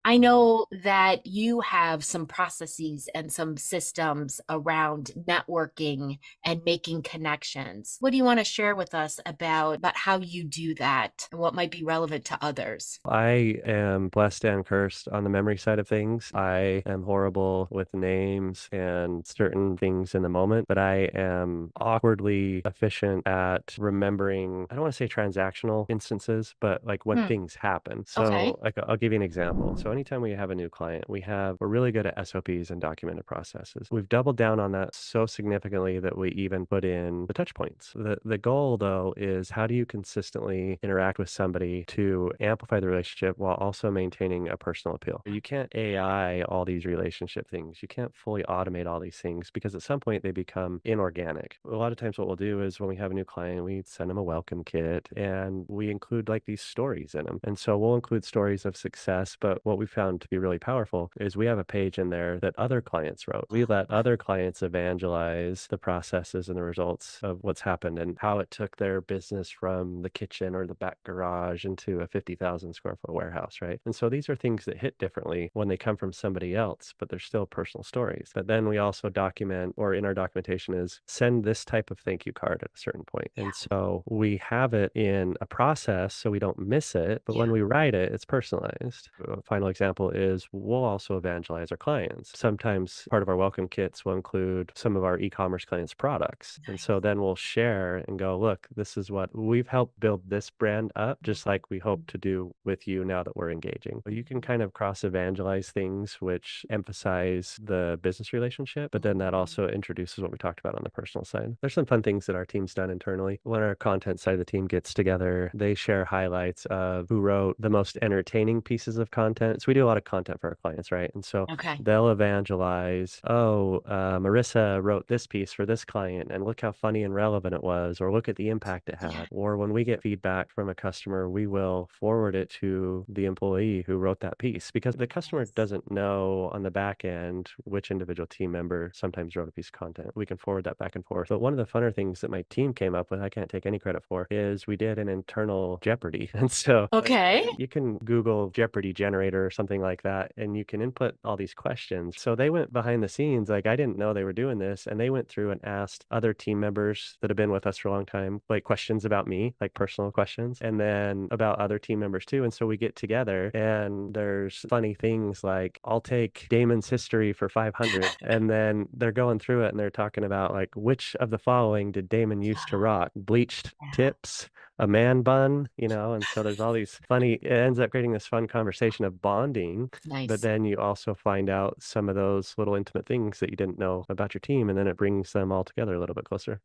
I know that you have some processes and some systems around networking and making connections. What do you want to share with us about how you do that and what might be relevant to others? I am blessed and cursed on the memory side of things. I am horrible with names and certain things in the moment, but I am awkwardly efficient at remembering, I don't want to say transactional instances, but like when Hmm. things happen. Okay. So like I'll give you an example. So anytime we have a new client, we're really good at SOPs and documented processes. We've doubled down on that so significantly that we even put in the touch points. The goal though is how do you consistently interact with somebody to amplify the relationship while also maintaining a personal appeal. You can't AI all these relationship things. You can't fully automate all these things because at some point they become inorganic. A lot of times what we'll do is when we have a new client, we send them a welcome kit and we include like these stories in them. And so we'll include stories of success, but what we found to be really powerful is we have a page in there that other clients wrote. We let other clients evangelize the processes and the results of what's happened and how it took their business from the kitchen or the back garage into a 50,000 square foot warehouse, right? And so these are things that hit differently when they come from somebody else, but they're still personal stories. But then we also document, or in our documentation is send this type of thank you card at a certain point. And Yeah. so we have it in a process so we don't miss it. But when Yeah. we write it, it's personalized. A final example is we'll also evangelize our clients. Sometimes part of our welcome kits will include some of our e-commerce clients' products. And so Nice. then we'll share and go, look, this is what we've helped build this brand up, just like we hope to do with you now that we're engaging. But you can kind of cross evangelize things which emphasize the business relationship, but then that also introduces what we talked about on the personal side. There's some fun things that our team's done internally. When our content side of the team gets together, they share highlights of who wrote the most entertaining pieces of content. So we do a lot of content for our clients, right? And so Okay. they'll evangelize, oh, Marissa wrote this piece for this client, and look how funny and relevant it was, or look at the impact it Yeah. had. Or when we get feedback from a customer, we will forward it to the employee who wrote that piece because the customer Yes. doesn't know on the back end which individual team member sometimes wrote a piece of content. We can forward that back and forth. But one of the funner things that my team came up with, I can't take any credit for, is we did an internal Jeopardy. And so Okay. you can Google Jeopardy generator or something like that, and you can input all these questions. So they went behind the scenes, like I didn't know they were doing this, and they went through and asked other team members that have been with us for a long time, like questions about me, like personal questions, and then about other team members too. And so we get together, and there's funny things like I'll take Damon's history for 500, and then they're going through it and they're talking about like which of the following did Damon used to rock? Bleached Yeah. tips, a man bun, and so there's all these funny it ends up creating this fun conversation of bonding, but Nice. then you also find out some of those little intimate things that you didn't know about your team, and then it brings them all together a little bit closer.